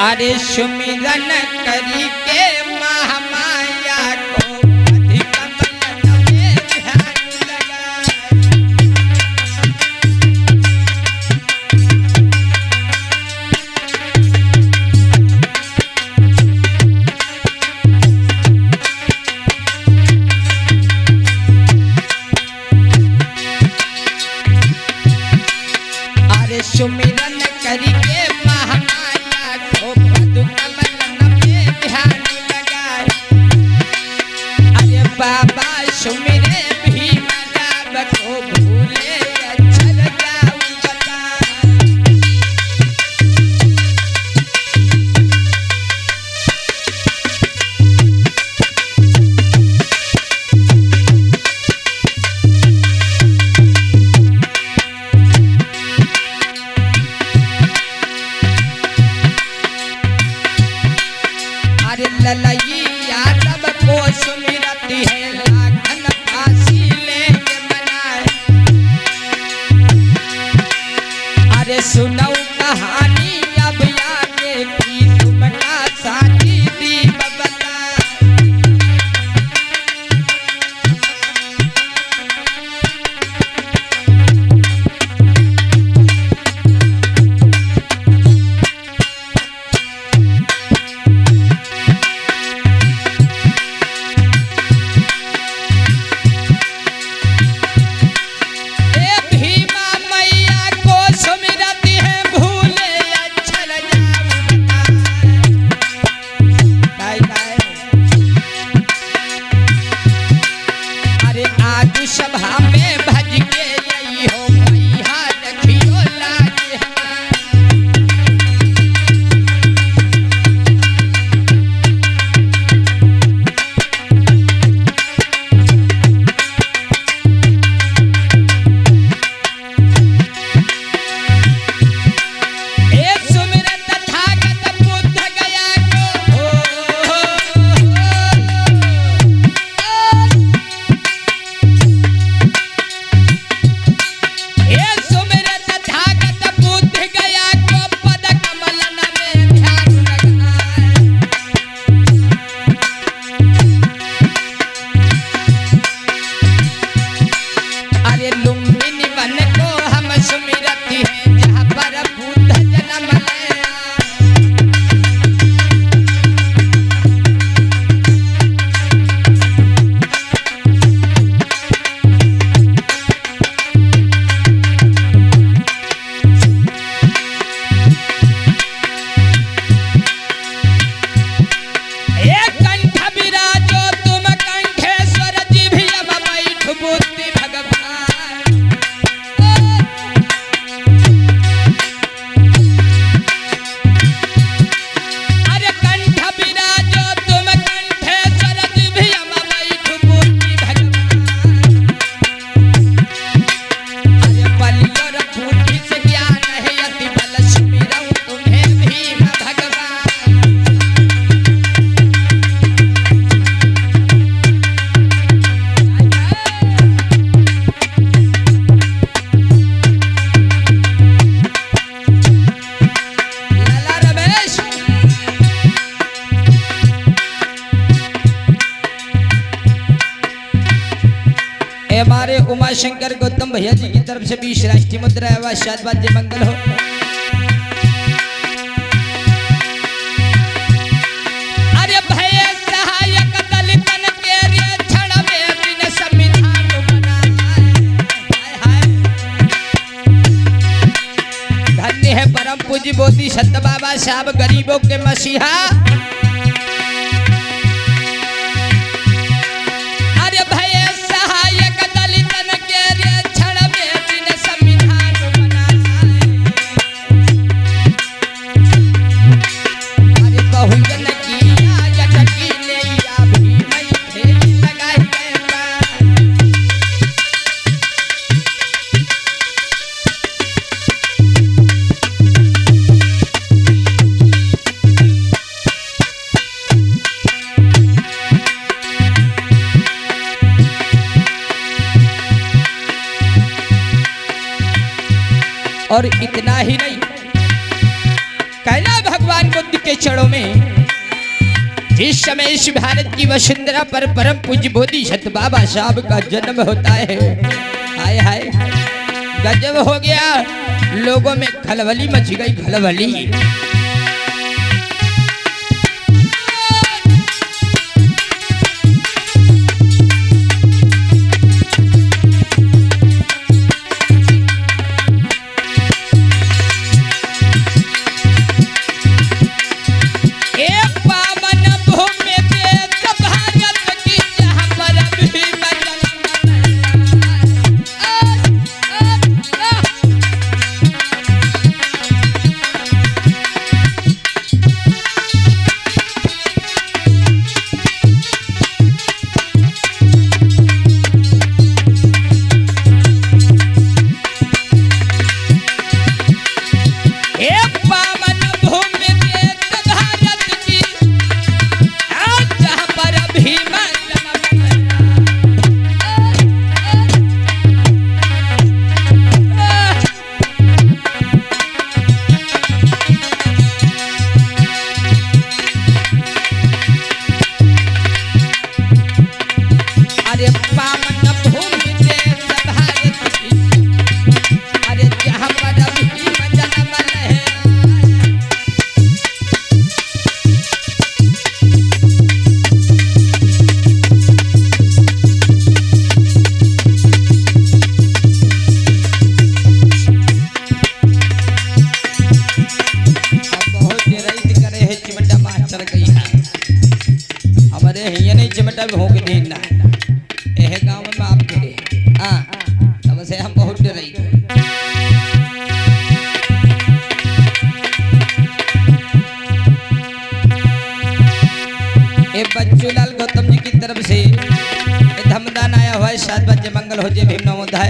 अरे सुमिरन करी के महामाया को अधिक मन में ध्यान लगाए। अरे सुमिरन करी के महामाया को बाबा सुमिरे भी मनाब को भूले अक्षर जाऊं बता। अरे ललई यादव को सुमिरती है लाखन फांसी लेके मनाए। अरे सुनाऊ कहानी अब आगे की तुमका साथी दीप बता। सभा में भज के यही हो मैया देखियो लाज ए सुमिरन तथागत बुद्ध गया को हमारे उमा शंकर गौतम भैया जी की तरफ से 20 राष्ट्रीय मुद्रा एवं आशीर्वाद मंगल हो। अरे भय सहायक दलितन के क्षण में दिन संविधान बनाए। धन्य है परम पूज्य बोधि सत्य बाबा साहब गरीबों के मसीहा। और इतना ही नहीं, कहना भगवान भगवान बुद्ध के चरणों में जिस समय इस भारत की वसुंधरा पर परम पूज्य बोधिसत्व बाबा साहब का जन्म होता है, हाय हाय गजब हो गया, लोगों में खलबली मच गई, खलबली। चिमटा भी होके देना एह गांव में आप करे हां तब से हम बहुत डर रही ए बच्चूलाल गौतम जी की तरफ से धमदान आया हुआ है, 7 बजे मंगल हो जाए, भीम नमोदाय।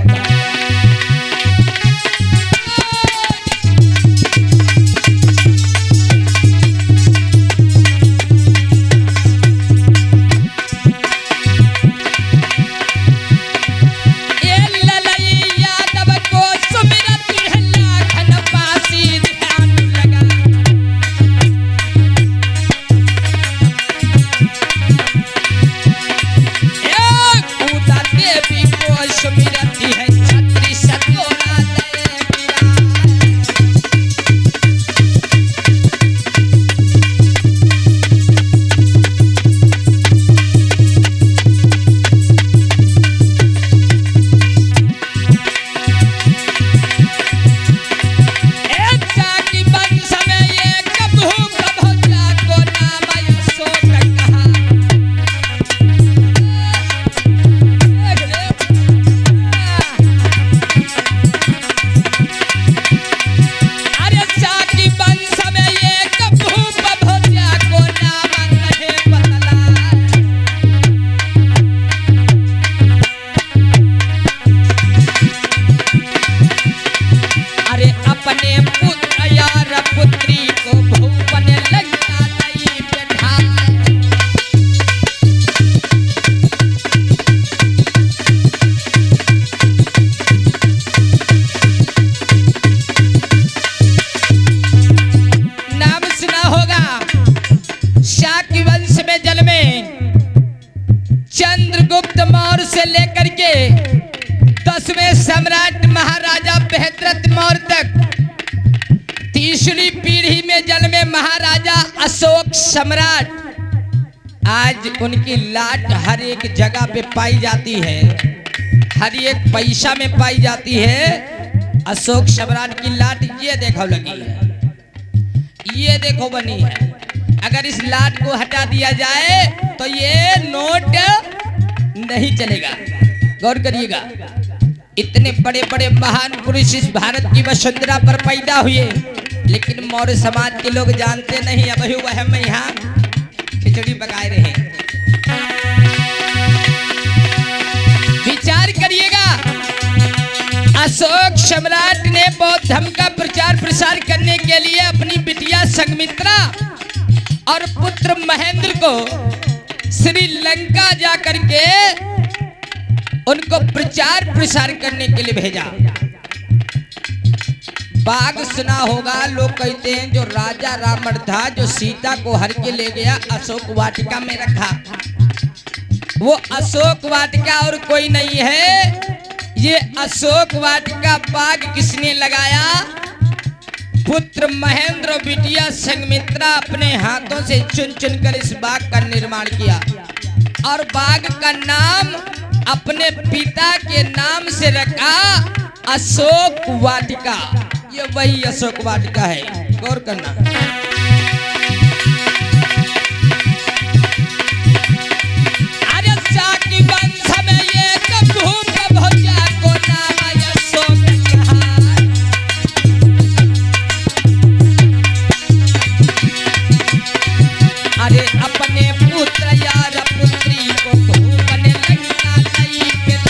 चंद्रगुप्त मौर्य से लेकर के 10वें सम्राट महाराजा बृहद्रथ मौर्य तक तीसरी पीढ़ी में जन्मे महाराजा अशोक सम्राट, आज उनकी लाट हर एक जगह पे पाई जाती है, हर एक पैसा में पाई जाती है। अशोक सम्राट की लाट ये देखो लगी है, ये देखो बनी है। अगर इस लाट को हटा दिया जाए तो ये नोट नहीं चलेगा। गौर करिएगा, इतने बड़े बड़े महान पुरुष इस भारत की वसुंधरा पर पैदा हुए, लेकिन मौर्य समाज के लोग जानते नहीं। अब वह में यहाँ खिचड़ी पकाए रहे। विचार करिएगा, अशोक सम्राट ने बौद्ध धर्म का प्रचार प्रसार करने के लिए अपनी बिटिया संघमित्रा और पुत्र महेंद्र को श्रीलंका जाकर के उनको प्रचार प्रसार करने के लिए भेजा। बाघ सुना होगा, लोग कहते हैं जो राजा रावण था, जो सीता को हर के ले गया अशोक वाटिका में रखा, वो अशोक वाटिका और कोई नहीं है, ये अशोक वाटिका बाघ किसने लगाया? पुत्र महेंद्र बिटिया संघमित्रा अपने हाथों से चुन चुन कर इस बाग का निर्माण किया और बाग का नाम अपने पिता के नाम से रखा अशोक वाटिका। ये वही अशोक वाटिका है, गौर करना। अरे साकी वंश में ये भूप भोजा को नाम अशोक कहा। अरे अपने पुत्र यार पुत्री को भूपने लगना नहीं था।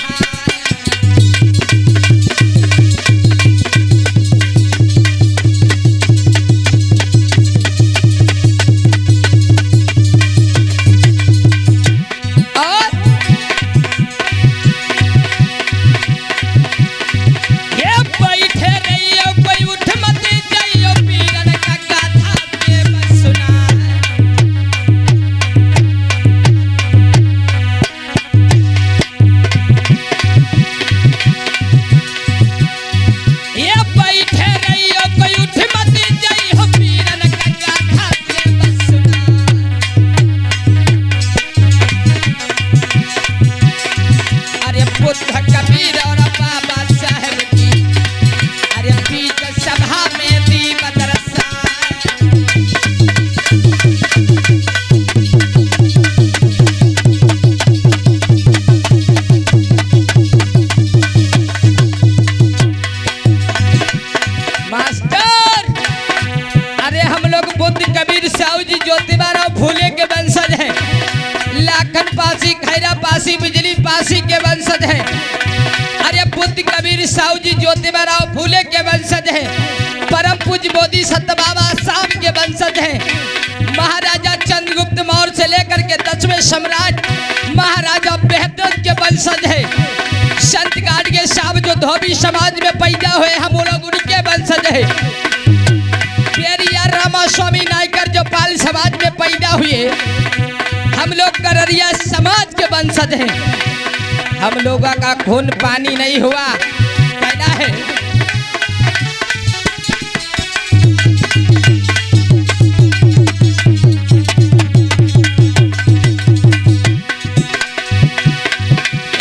पासी बिजली पासी के वंशज है। अरे बुद्ध कबीर साहू जी ज्योतिबा राव फूले के वंशज है। परम पूज्य बोधि सत्य बाबा शाम के वंशज है। महाराजा चंद्रगुप्त मौर्य से लेकर के 10वें सम्राट महाराजा बेहतर के वंशज है। संत गाड़गे साहब जो धोबी समाज में पैदा हुए हम लोग उनके वंशज है। पेरिया रामा स्वामी नायकर जो पाल समाज में पैदा हुए हम लोग कररिया समाज के वंशज हैं। हम लोगों का खून पानी नहीं हुआ, कहना है।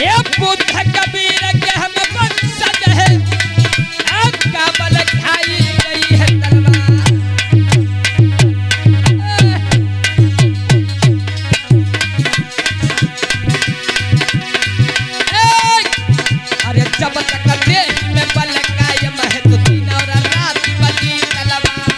ये बुद्ध कबीर के हम वंशज हैं। काबल खाई गई है तलवार। जब तक देश में बल कायम है तो दिन और रात बली तलवार।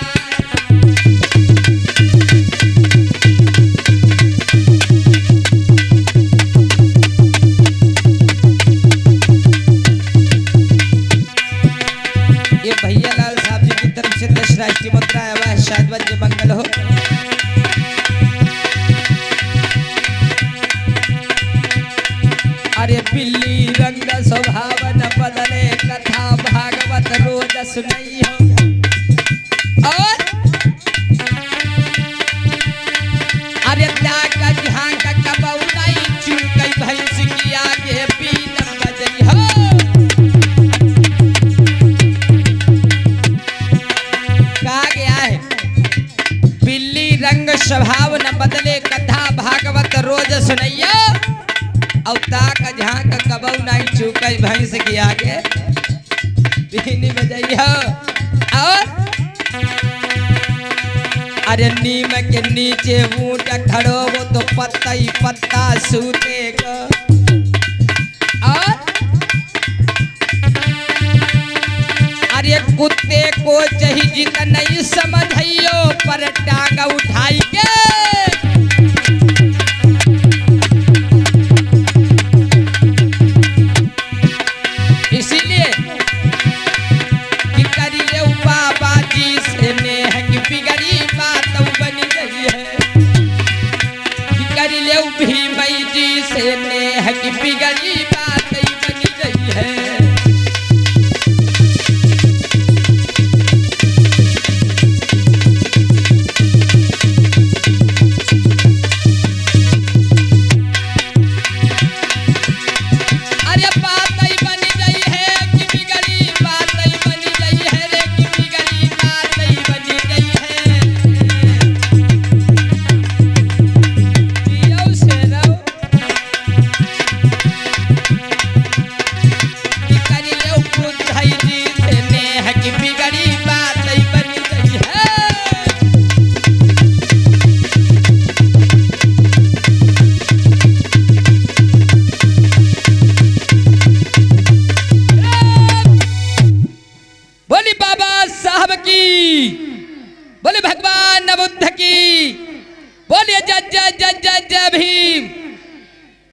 ये भैया लाल साहब जी की तरफ से 10 राष्ट्रीय मुद्रा आया हुआ है, शायद वज्र मंगल हो। अरे बिल्ली रंग स्वभाव न बदले, कथा भागवत रोज सुनई हो। और अरे त्याग झांक कबऊ नहीं चूकई भैंस की आगे पीन बजई हो। कहा गया है बिल्ली रंग स्वभाव न बदले, कथा भागवत रोज सुनैया। और ताक झांक कबऊ नहीं चूकई भैंस की आगे पीनी बजैया। और अरे नीम के नीचे ऊंट खड़ो वो तो पत्ता ही पत्ता सूतेगा। और अरे कुत्ते को चाहिए जितना नहीं समझ